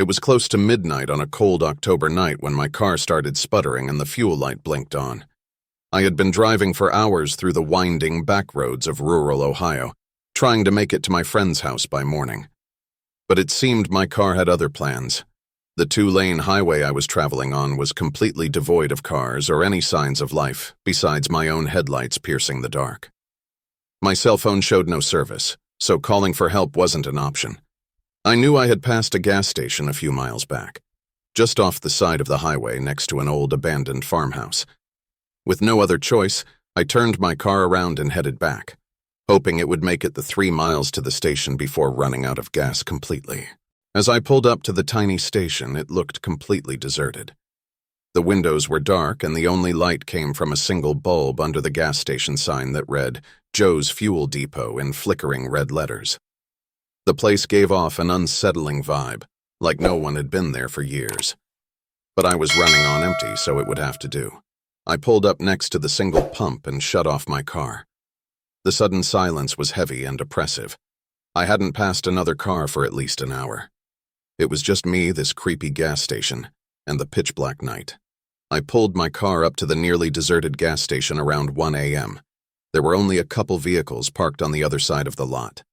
It was close to midnight on a cold October night when my car started sputtering and the fuel light blinked on. I had been driving for hours through the winding back roads of rural Ohio, trying to make it to my friend's house by morning. But it seemed my car had other plans. The two-lane highway I was traveling on was completely devoid of cars or any signs of life, besides my own headlights piercing the dark. My cell phone showed no service, so calling for help wasn't an option. I knew I had passed a gas station a few miles back, just off the side of the highway next to an old abandoned farmhouse. With no other choice, I turned my car around and headed back, hoping it would make it the 3 miles to the station before running out of gas completely. As I pulled up to the tiny station, it looked completely deserted. The windows were dark and the only light came from a single bulb under the gas station sign that read, "Joe's Fuel Depot" in flickering red letters. The place gave off an unsettling vibe, like no one had been there for years. But I was running on empty, so it would have to do. I pulled up next to the single pump and shut off my car. The sudden silence was heavy and oppressive. I hadn't passed another car for at least an hour. It was just me, this creepy gas station, and the pitch-black night. I pulled my car up to the nearly deserted gas station around 1 a.m. There were only a couple vehicles parked on the other side of the lot.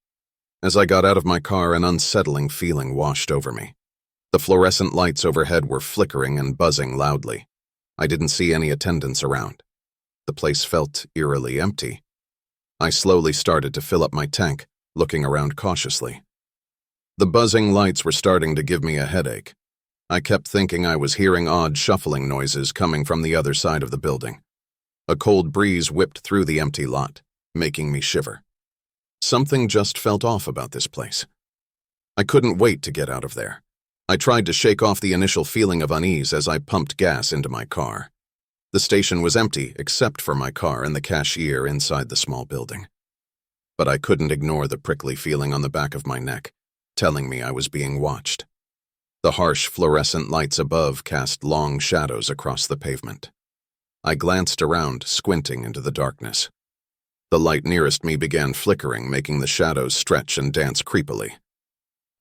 As I got out of my car, an unsettling feeling washed over me. The fluorescent lights overhead were flickering and buzzing loudly. I didn't see any attendants around. The place felt eerily empty. I slowly started to fill up my tank, looking around cautiously. The buzzing lights were starting to give me a headache. I kept thinking I was hearing odd shuffling noises coming from the other side of the building. A cold breeze whipped through the empty lot, making me shiver. Something just felt off about this place. I couldn't wait to get out of there. I tried to shake off the initial feeling of unease as I pumped gas into my car. The station was empty except for my car and the cashier inside the small building. But I couldn't ignore the prickly feeling on the back of my neck, telling me I was being watched. The harsh fluorescent lights above cast long shadows across the pavement. I glanced around, squinting into the darkness. The light nearest me began flickering, making the shadows stretch and dance creepily.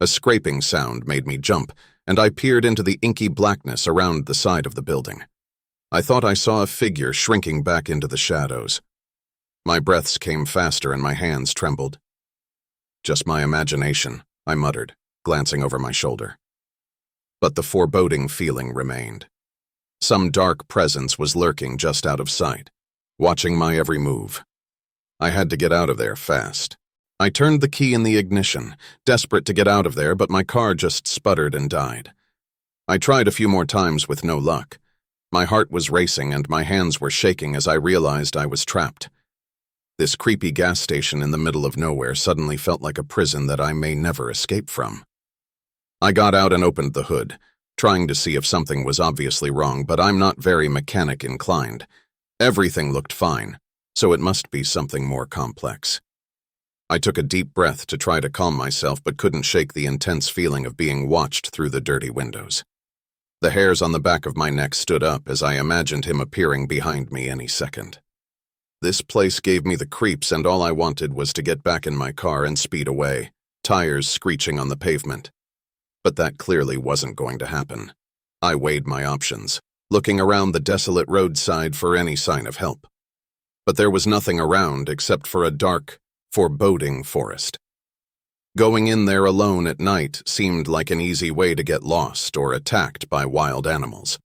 A scraping sound made me jump, and I peered into the inky blackness around the side of the building. I thought I saw a figure shrinking back into the shadows. My breaths came faster and my hands trembled. "Just my imagination," I muttered, glancing over my shoulder. But the foreboding feeling remained. Some dark presence was lurking just out of sight, watching my every move. I had to get out of there fast. I turned the key in the ignition, desperate to get out of there, but my car just sputtered and died. I tried a few more times with no luck. My heart was racing and my hands were shaking as I realized I was trapped. This creepy gas station in the middle of nowhere suddenly felt like a prison that I may never escape from. I got out and opened the hood, trying to see if something was obviously wrong, but I'm not very mechanic inclined. Everything looked fine, so it must be something more complex. I took a deep breath to try to calm myself, but couldn't shake the intense feeling of being watched through the dirty windows. The hairs on the back of my neck stood up as I imagined him appearing behind me any second. This place gave me the creeps, and all I wanted was to get back in my car and speed away, tires screeching on the pavement. But that clearly wasn't going to happen. I weighed my options, looking around the desolate roadside for any sign of help. But there was nothing around except for a dark, foreboding forest. Going in there alone at night seemed like an easy way to get lost or attacked by wild animals.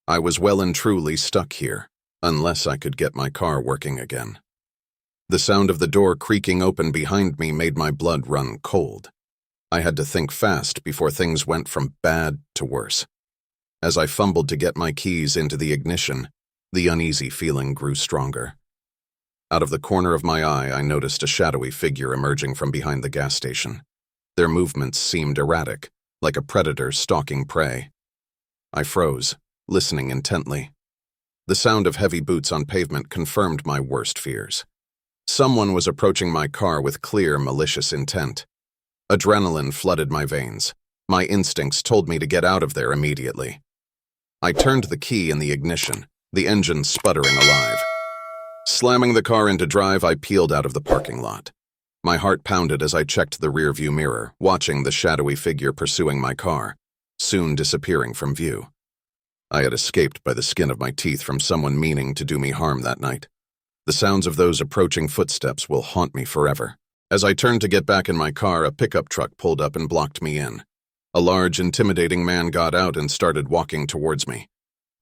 I was well and truly stuck here, unless I could get my car working again. The sound of the door creaking open behind me made my blood run cold. I had to think fast before things went from bad to worse. As I fumbled to get my keys into the ignition, the uneasy feeling grew stronger. Out of the corner of my eye, I noticed a shadowy figure emerging from behind the gas station. Their movements seemed erratic, like a predator stalking prey. I froze, listening intently. The sound of heavy boots on pavement confirmed my worst fears. Someone was approaching my car with clear, malicious intent. Adrenaline flooded my veins. My instincts told me to get out of there immediately. I turned the key in the ignition, the engine sputtering alive. Slamming the car into drive, I peeled out of the parking lot. My heart pounded as I checked the rearview mirror, watching the shadowy figure pursuing my car. soon disappearing from view. I had escaped by the skin of my teeth from someone meaning to do me harm that night. The sounds of those approaching footsteps will haunt me forever. As I turned to get back in my car, a pickup truck pulled up and blocked me in. A large, intimidating man got out and started walking towards me.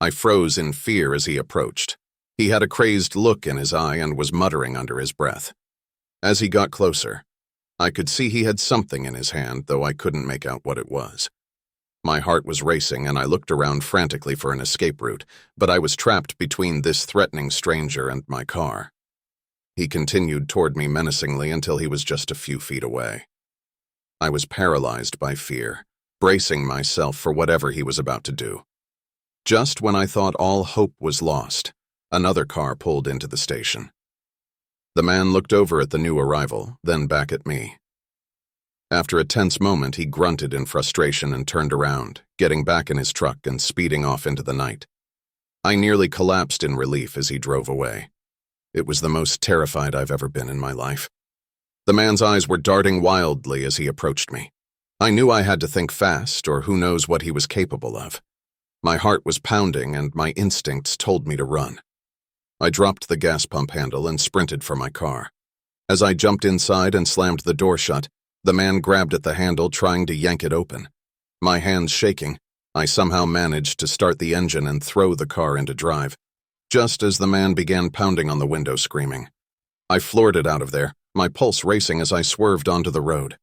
I froze in fear as he approached. He had a crazed look in his eye and was muttering under his breath. As he got closer, I could see he had something in his hand, though I couldn't make out what it was. My heart was racing and I looked around frantically for an escape route, but I was trapped between this threatening stranger and my car. He continued toward me menacingly until he was just a few feet away. I was paralyzed by fear, bracing myself for whatever he was about to do. Just when I thought all hope was lost, another car pulled into the station. The man looked over at the new arrival, then back at me. After a tense moment, he grunted in frustration and turned around, getting back in his truck and speeding off into the night. I nearly collapsed in relief as he drove away. It was the most terrified I've ever been in my life. The man's eyes were darting wildly as he approached me. I knew I had to think fast, or who knows what he was capable of. My heart was pounding and my instincts told me to run. I dropped the gas pump handle and sprinted for my car. As I jumped inside and slammed the door shut, the man grabbed at the handle, trying to yank it open. My hands shaking, I somehow managed to start the engine and throw the car into drive, just as the man began pounding on the window, screaming. I floored it out of there, my pulse racing as I swerved onto the road.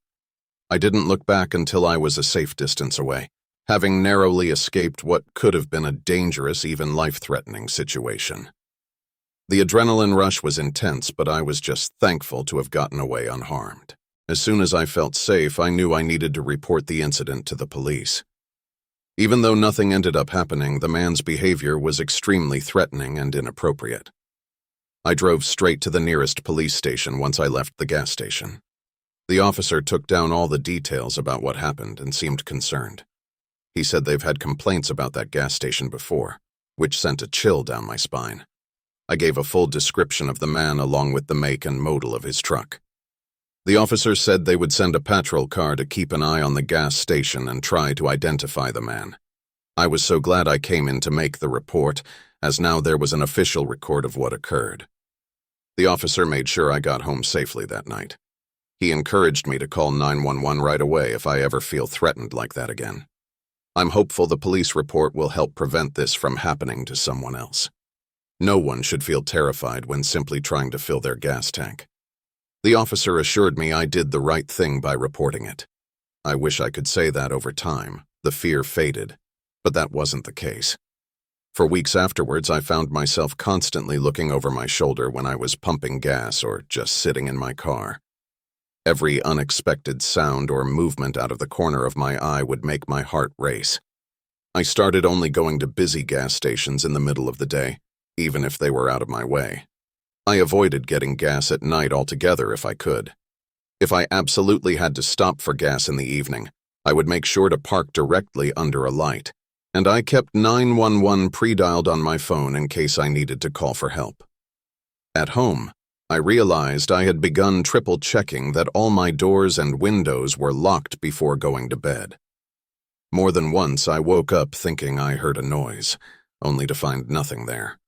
I didn't look back until I was a safe distance away, having narrowly escaped what could have been a dangerous, even life-threatening situation. The adrenaline rush was intense, but I was just thankful to have gotten away unharmed. As soon as I felt safe, I knew I needed to report the incident to the police. Even though nothing ended up happening, the man's behavior was extremely threatening and inappropriate. I drove straight to the nearest police station once I left the gas station. The officer took down all the details about what happened and seemed concerned. He said they've had complaints about that gas station before, which sent a chill down my spine. I gave a full description of the man along with the make and model of his truck. The officer said they would send a patrol car to keep an eye on the gas station and try to identify the man. I was so glad I came in to make the report, as now there was an official record of what occurred. The officer made sure I got home safely that night. He encouraged me to call 911 right away if I ever feel threatened like that again. I'm hopeful the police report will help prevent this from happening to someone else. No one should feel terrified when simply trying to fill their gas tank. The officer assured me I did the right thing by reporting it. I wish I could say that over time, the fear faded, but that wasn't the case. For weeks afterwards, I found myself constantly looking over my shoulder when I was pumping gas or just sitting in my car. Every unexpected sound or movement out of the corner of my eye would make my heart race. I started only going to busy gas stations in the middle of the day, even if they were out of my way. I avoided getting gas at night altogether if I could. If I absolutely had to stop for gas in the evening, I would make sure to park directly under a light, and I kept 911 pre-dialed on my phone in case I needed to call for help. At home, I realized I had begun triple-checking that all my doors and windows were locked before going to bed. More than once, I woke up thinking I heard a noise, only to find nothing there.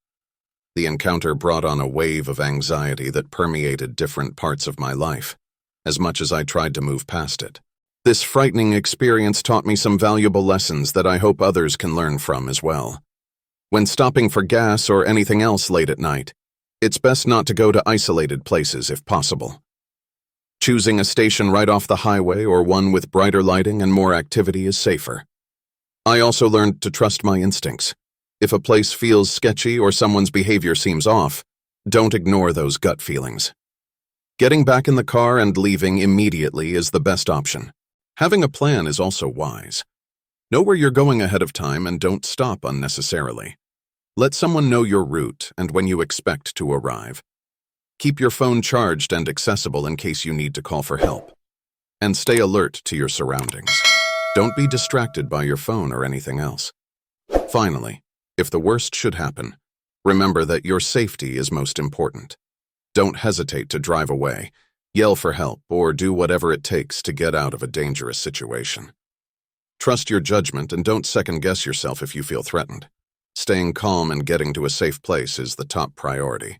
The encounter brought on a wave of anxiety that permeated different parts of my life, as much as I tried to move past it. This frightening experience taught me some valuable lessons that I hope others can learn from as well. When stopping for gas or anything else late at night, it's best not to go to isolated places if possible. Choosing a station right off the highway or one with brighter lighting and more activity is safer. I also learned to trust my instincts. If a place feels sketchy or someone's behavior seems off, don't ignore those gut feelings. Getting back in the car and leaving immediately is the best option. Having a plan is also wise. Know where you're going ahead of time and don't stop unnecessarily. Let someone know your route and when you expect to arrive. Keep your phone charged and accessible in case you need to call for help. And stay alert to your surroundings. Don't be distracted by your phone or anything else. Finally, if the worst should happen, remember that your safety is most important. Don't hesitate to drive away, yell for help, or do whatever it takes to get out of a dangerous situation. Trust your judgment and don't second-guess yourself if you feel threatened. Staying calm and getting to a safe place is the top priority.